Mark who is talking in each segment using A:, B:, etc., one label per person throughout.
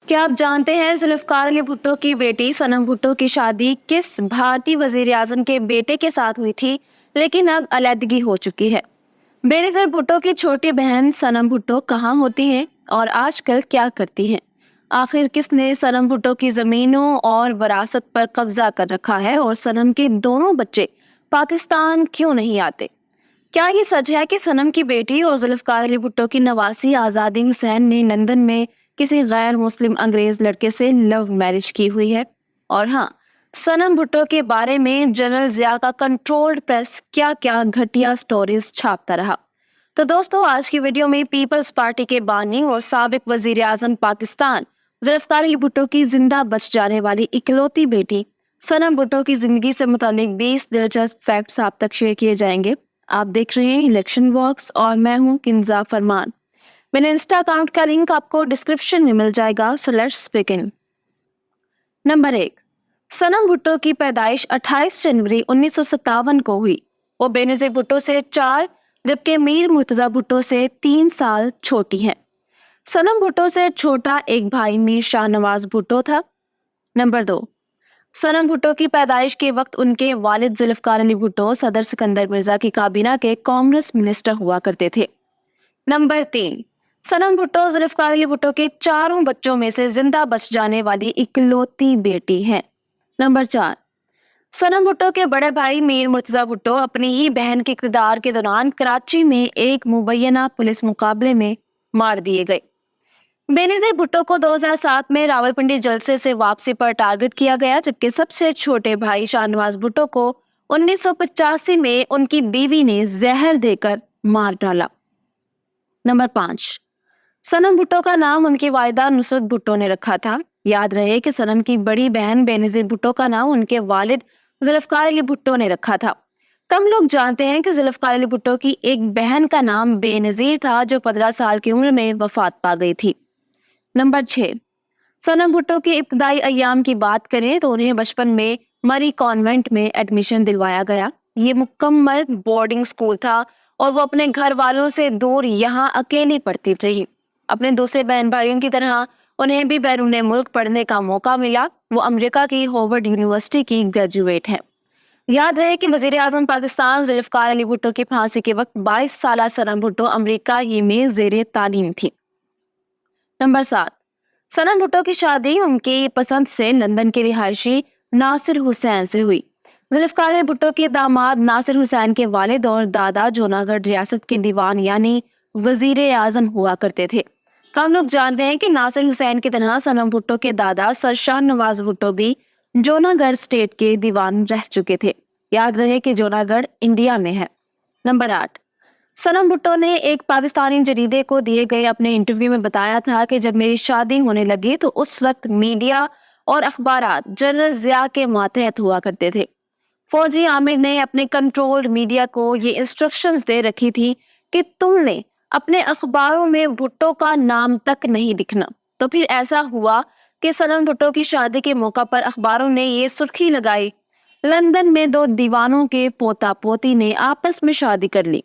A: क्या आप जानते हैं जुल्फकार अली भुट्टो की बेटी सनम भुट्टो की शादी किस भारतीय वजीर आजम के बेटे के साथ हुई थी, लेकिन अब अलहदगी हो चुकी है। बेनज़ीर भुट्टो की छोटी बहन सनम भुट्टो कहाँ होती हैं और आजकल क्या करती हैं? आखिर किसने सनम भुट्टो की जमीनों और विरासत पर कब्जा कर रखा है और सनम के दोनों बच्चे पाकिस्तान क्यों नहीं आते? क्या ये सच है कि सनम की बेटी और जुल्फकार अली भुट्टो की नवासी आजादी हुसैन ने लंदन में किसी गैर मुस्लिम अंग्रेज लड़के से लव मैरिज की हुई है? और हाँ, सनम भुट्टो के बारे में जनरल जिया का कंट्रोल्ड प्रेस क्या क्या घटिया स्टोरीज छापता रहा? तो दोस्तों, आज की वीडियो में पीपल्स पार्टी के बानी और साबिक वजीर आजम पाकिस्तान जुल्फकार अली भुट्टो की जिंदा बच जाने वाली इकलौती बेटी सनम भुट्टो की जिंदगी से मुतालिक 20 दिलचस्प फैक्ट्स आप तक शेयर किए जाएंगे। आप देख रहे हैं इलेक्शन वॉक्स और मैं हूं किंजा फरमान। मेरे इंस्टा अकाउंट का लिंक आपको डिस्क्रिप्शन में मिल जाएगा। So let's begin. नंबर 1, सनम भुट्टो की पैदाइश 28 जनवरी 1957 को हुई। वो बेनज़ीर भुट्टो से 4 जबकि मीर मुर्तजा भुट्टो से 3 साल छोटी है। सनम भुट्टो से छोटा एक भाई मीर शाहनवाज भुट्टो था। नंबर 2, सनम भुट्टो की पैदाइश के वक्त उनके वालिद जुल्फकार अली भुट्टो सदर सिकंदर मिर्जा की काबीना के कॉमर्स मिनिस्टर हुआ करते थे। नंबर 3, सनम भुट्टो जुल्फकार अली भुट्टो के चारों बच्चों में से जिंदा बच जाने वाली इकलौती बेटी हैं। नंबर 4, सनम भुट्टो के बड़े भाई मीर मुर्तजा भुट्टो अपनी ही बहन के इक़्तिदार के दौरान कराची में एक मुबैना पुलिस मुकाबले में मार दिए गए। बेनज़ीर भुट्टो को 2007 में रावलपिंडी जलसे से वापसी पर टारगेट किया गया, जबकि सबसे छोटे भाई शाहनवाज भुट्टो को 1985 में उनकी बीवी ने जहर देकर मार डाला। नंबर 5, सनम भुट्टो का नाम उनकी वालिदा नुसरत भुट्टो ने रखा था। याद रहे कि सनम की बड़ी बहन बेनज़ीर भुट्टो का नाम उनके वालिद जुल्फकार अली भुट्टो ने रखा था। कम लोग जानते हैं कि जुल्फकार अली भुट्टो की एक बहन का नाम बेनज़ीर था, जो 15 साल की उम्र में वफात पा गई थी। नंबर 6, सनम भुट्टो के इब्तदाई अय्याम की बात करें तो उन्हें बचपन में मरी कॉन्वेंट में एडमिशन दिलवाया गया। ये मुकम्मल बोर्डिंग स्कूल था और वो अपने घर वालों से दूर यहाँ अकेली पढ़ती रही। अपने दूसरे बहन भाइयों की तरह उन्हें भी बैरून मुल्क पढ़ने का मौका मिला। वो अमेरिका की हार्वर्ड यूनिवर्सिटी की ग्रेजुएट है। याद रहे कि वजीर आजम पाकिस्तान जुल्फकार अली भुट्टो की फांसी के वक्त 22 साल सनम भुट्टो अमेरिका ही में जेर तालीम थी। नंबर 7, सनम भुट्टो की शादी उनकी पसंद से लंदन के रिहायशी नासिर हुसैन से हुई। जुल्फकार अली भुट्टो के दामाद नासिर हुसैन के वालिद और दादा जूनागढ़ रियासत के दीवान यानी वजीर आजम हुआ करते थे। कम लोग जानते हैं कि नासिर हुसैन की तरह सनम भुट्टो के दादा सरशाह नवाज भुट्टो भी जूनागढ़ स्टेट के दीवान रह चुके थे। याद रहे कि जूनागढ़ इंडिया में है। नंबर 8, सनम भुट्टो ने एक पाकिस्तानी जरीदे को दिए गए अपने इंटरव्यू में बताया था कि जब मेरी शादी होने लगी तो उस वक्त मीडिया और अखबारात जनरल जिया के मातहत हुआ करते थे। फौजी आमिर ने अपने कंट्रोल्ड मीडिया को ये इंस्ट्रक्शंस दे रखी थी कि तुमने अपने अखबारों में भुट्टो का नाम तक नहीं लिखना। तो फिर ऐसा हुआ कि सनम भुट्टो की शादी के मौका पर अखबारों ने ये सुर्खी लगाई, लंदन में 2 दीवानों के पोता पोती ने आपस में शादी कर ली।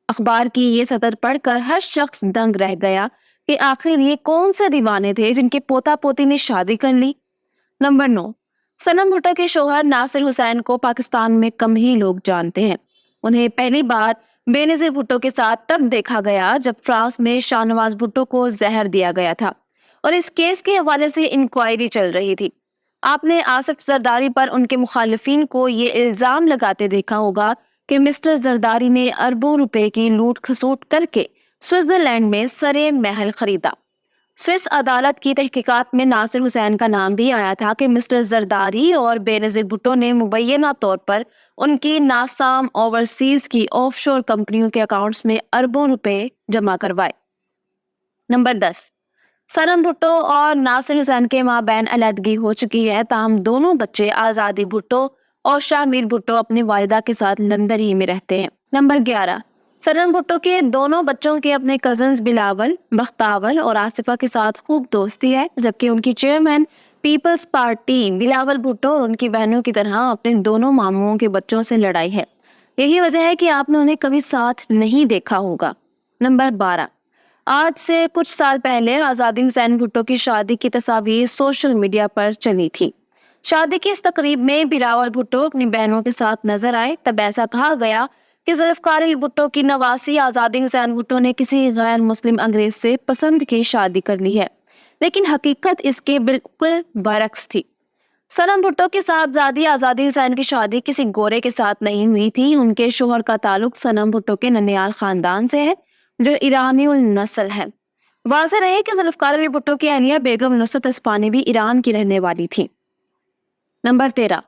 A: अखबार की ये सतर पढ़कर हर शख्स दंग रह गया कि आखिर ये कौन से दीवाने थे जिनके पोता पोती ने शादी कर ली। नंबर 9, सनम भुट्टो के शौहर नासिर हुसैन को पाकिस्तान में कम ही लोग जानते हैं। उन्हें पहली बार बेनज़ीर भुट्टो के साथ तब देखा गया जब फ्रांस में शाहनवाज भुट्टो को जहर दिया गया था और इस केस के हवाले से इंक्वायरी चल रही थी। आपने आसिफ जरदारी पर उनके मुखालिफिन को ये इल्जाम लगाते देखा होगा कि मिस्टर जरदारी ने अरबों रुपए की लूट खसूट करके स्विट्जरलैंड में सरे महल खरीदा। स्विस अदालत की तहकीकात में नासिर हुसैन का नाम भी आया था कि मिस्टर जरदारी और बेनज़ीर भुट्टो ने मुबैना तौर पर उनकी नासाम ओवरसीज की ऑफशोर कंपनियों के अकाउंट्स में अरबों रुपए जमा करवाए। नंबर 10, सनम भुट्टो और नासिर हुसैन के माबैन अलहदगी हो चुकी है, ताहम दोनों बच्चे आजादी भुट्टो और शामिर भुट्टो अपनी वालिदा के साथ लंदन ही में रहते हैं। नंबर 11, सनम भुट्टो के दोनों बच्चों के अपने कजन्स बिलावल, बख्तावर और आसिफा के साथ खूब दोस्ती है, जबकि उनकी chairman Peoples Party Bilawal Bhutto और उनकी बहनों की तरह अपने दोनों मामुओं के बच्चों से लड़ाई है। यही वजह है कि आपने उन्हें कभी साथ नहीं देखा होगा। नंबर 12, آج سے کچھ سال پہلے آزادی حسین بھٹو کی شادی کی تصاویر سوشل میڈیا پر چلی تھی۔ شادی کی اس تقریب میں بلاول بھٹو اپنی بہنوں کے ساتھ نظر آئے، تب ایسا کہا گیا کہ ذوالفقار علی بھٹو کی نواسی آزادی حسین بھٹو نے کسی غیر مسلم انگریز سے پسند کی شادی کر لی ہے، لیکن حقیقت اس کے بالکل برعکس تھی۔ سنم بھٹو کی صاحبزادی آزادی حسین کی شادی کسی گورے کے ساتھ نہیں ہوئی تھی۔ ان کے شوہر کا تعلق سنم بھٹو کے ننیال خاندان سے ہے جو ایرانی النسل ہے۔ واضح رہے کہ ذوالفقار علی بھٹو کی اہلیہ بیگم نصرت اسپانی بھی ایران کی رہنے والی تھی۔ نمبر 13،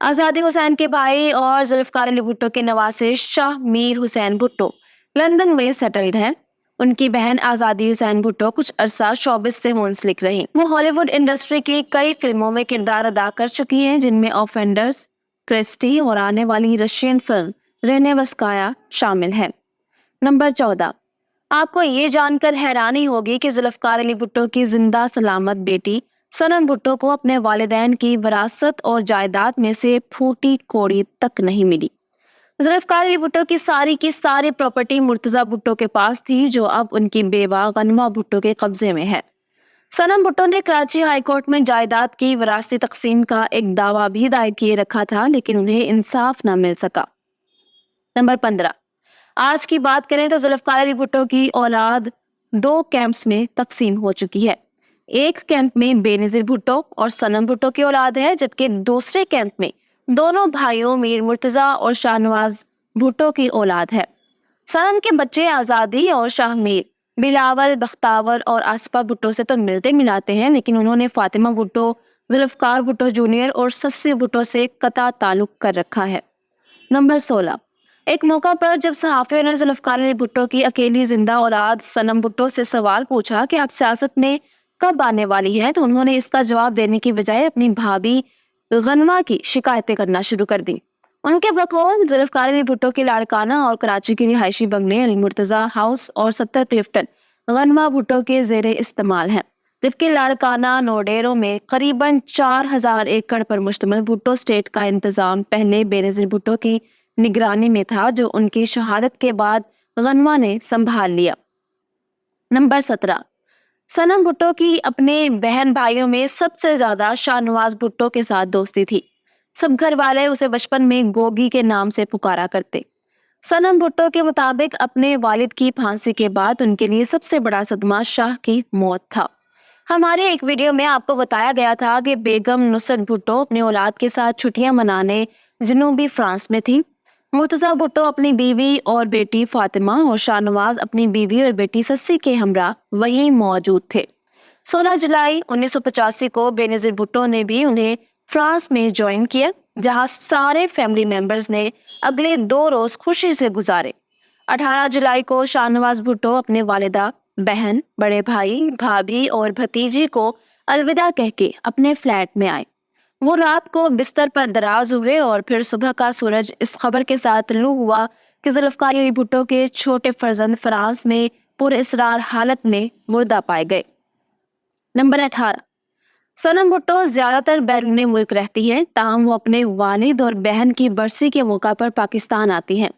A: آزادی حسین کے بھائی اور ذوالفقار علی بھٹو کے نواسے شاہ میر حسین بھٹو لندن میں سیٹلڈ ہیں۔ ان کی بہن آزادی حسین بھٹو کچھ عرصہ شوبز سے منسلک رہی۔ وہ ہالی ووڈ انڈسٹری کی کئی فلموں میں کردار ادا کر چکی ہیں، جن میں آفینڈرز، کرسٹی اور آنے والی رشین فلم رینیوسکایا شامل ہے۔ نمبر 14، آپ کو یہ جان کر حیرانی ہوگی کہ ذوالفقار علی بھٹو کی زندہ سلامت بیٹی سنم بھٹو کو اپنے والدین کی وراثت اور جائیداد میں سے پھوٹی کوڑی تک نہیں ملی۔ ذوالفقار علی بھٹو کی ساری پراپرٹی مرتضی بھٹو کے پاس تھی، جو اب ان کی بیوہ غنمہ بھٹو کے قبضے میں ہے۔ سنم بھٹو نے کراچی ہائی کورٹ میں جائیداد کی وراثتی تقسیم کا ایک دعویٰ بھی دائر کیے رکھا تھا، لیکن انہیں انصاف نہ مل سکا۔ نمبر 15، آج کی بات کریں تو ذوالفقار علی بھٹو کی اولاد 2 کیمپس میں تقسیم ہو چکی ہے۔ ایک کیمپ میں بے نظیر بھٹو اور سنم بھٹو کی اولاد ہے، جبکہ دوسرے کیمپ میں دونوں بھائیوں میر مرتضی اور شاہ نواز بھٹو کی اولاد ہے۔ سنم کے بچے آزادی اور شاہ میر بلاول، بختاور اور آصفہ بھٹو سے تو ملتے ملاتے ہیں، لیکن انہوں نے فاطمہ بھٹو، ذوالفقار بھٹو جونیئر اور سسی بھٹو سے قطع تعلق کر رکھا ہے۔ نمبر 16، ایک موقع پر جب صحافیوں نے ذوالفقار علی بھٹو کی اکیلی زندہ اولاد سنم بھٹو سے سوال پوچھا کہ آپ سیاست میں کب آنے والی ہے، تو انہوں نے اس کا جواب دینے کی بجائے اپنی بھابھی غنمہ کی شکایتیں کرنا شروع کر دی۔ ان کے بقول ذوالفقار علی بھٹو کے لاڑکانہ اور کراچی کی رہائشی بنگلے علی مرتضی ہاؤس اور 70 کلفٹن غنمہ بھٹو کے زیر استعمال ہیں، جبکہ لاڑکانہ نوڈیرو میں قریباً 4000 ایکڑ پر مشتمل بھٹو اسٹیٹ کا انتظام پہلے بے نظیر بھٹو کی نگرانی میں تھا، جو ان کی شہادت کے بعد غنمہ نے سنبھال لیا۔ نمبر 17، سنم بھٹو کی اپنے بہن بھائیوں میں سب سے زیادہ شاہ نواز بھٹو کے ساتھ دوستی تھی۔ سب گھر والے اسے بچپن میں گوگی کے نام سے پکارا کرتے۔ سنم بھٹو کے مطابق اپنے والد کی پھانسی کے بعد ان کے لیے سب سے بڑا صدمہ شاہ کی موت تھا۔ ہمارے ایک ویڈیو میں آپ کو بتایا گیا تھا کہ بیگم نصرت بھٹو اپنی اولاد کے ساتھ چھٹیاں منانے جنوبی فرانس میں تھی۔ مرتضی بھٹو اپنی بیوی اور بیٹی فاطمہ اور شاہ نواز اپنی بیوی اور بیٹی سسی کے ہمراہ وہیں موجود تھے۔ 16 جولائی 1985 کو بے نظیر بھٹو نے بھی انہیں فرانس میں جوائن کیا، جہاں سارے فیملی ممبرز نے اگلے 2 روز خوشی سے گزارے۔ 18 جولائی کو شاہ نواز بھٹو اپنے والدہ، بہن، بڑے بھائی، بھابھی اور بھتیجی کو الوداع کہہ کے اپنے فلیٹ میں آئے۔ وہ رات کو بستر پر دراز ہوئے اور پھر صبح کا سورج اس خبر کے ساتھ طلوع ہوا کہ ذوالفقار علی بھٹو کے چھوٹے فرزند فرانس میں پر اسرار حالت میں مردہ پائے گئے۔ نمبر 18، سنم بھٹو زیادہ تر بیرون ملک رہتی ہے، تاہم وہ اپنے والد اور بہن کی برسی کے موقع پر پاکستان آتی ہیں۔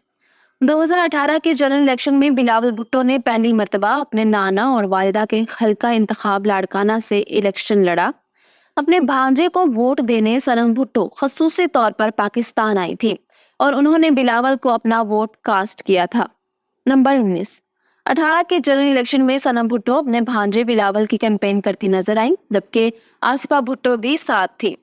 A: 2018 کے جنرل الیکشن میں بلاول بھٹو نے پہلی مرتبہ اپنے نانا اور والدہ کے حلقہ انتخاب لاڑکانہ سے الیکشن لڑا۔ اپنے بھانجے کو ووٹ دینے سنم بھٹو خصوصی طور پر پاکستان آئی تھی اور انہوں نے بلاول کو اپنا ووٹ کاسٹ کیا تھا۔ نمبر 19، 18 کے جنرل الیکشن میں سنم بھٹو اپنے بھانجے بلاول کی کیمپین کرتی نظر آئیں، جبکہ آصفہ بھٹو بھی ساتھ تھی۔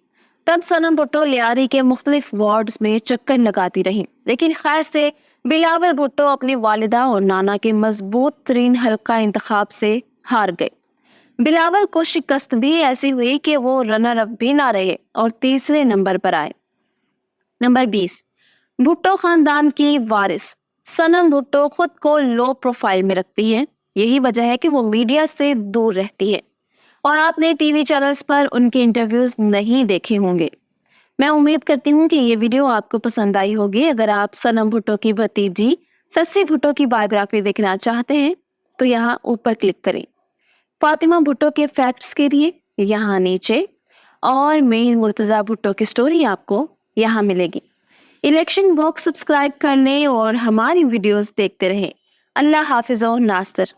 A: تب سنم بھٹو لیاری کے مختلف وارڈز میں چکر لگاتی رہی، لیکن خیر سے بلاول بھٹو اپنی والدہ اور نانا کے مضبوط ترین حلقہ انتخاب سے ہار گئے۔ بلاول کو شکست بھی ایسی ہوئی کہ وہ رنر اپ بھی نہ رہے اور تیسرے نمبر پر آئے۔ نمبر 20، بھٹو خاندان کی وارث سنم بھٹو خود کو لو پروفائل میں رکھتی ہے۔ یہی وجہ ہے کہ وہ میڈیا سے دور رہتی ہے اور آپ نے ٹی وی چینلز پر ان کے انٹرویوز نہیں دیکھے ہوں گے۔ میں امید کرتی ہوں کہ یہ ویڈیو آپ کو پسند آئی ہوگی۔ اگر آپ سنم بھٹو کی بھتیجی سسی بھٹو کی بایوگرافی دیکھنا چاہتے ہیں تو یہاں اوپر کلک کریں۔ فاطمہ بھٹو کے فیکٹس کے لیے یہاں نیچے، اور میر مرتضی بھٹو کی سٹوری آپ کو یہاں ملے گی۔ الیکشن باکس سبسکرائب کر لیں اور ہماری ویڈیوز دیکھتے رہیں۔ اللہ حافظ و ناصر۔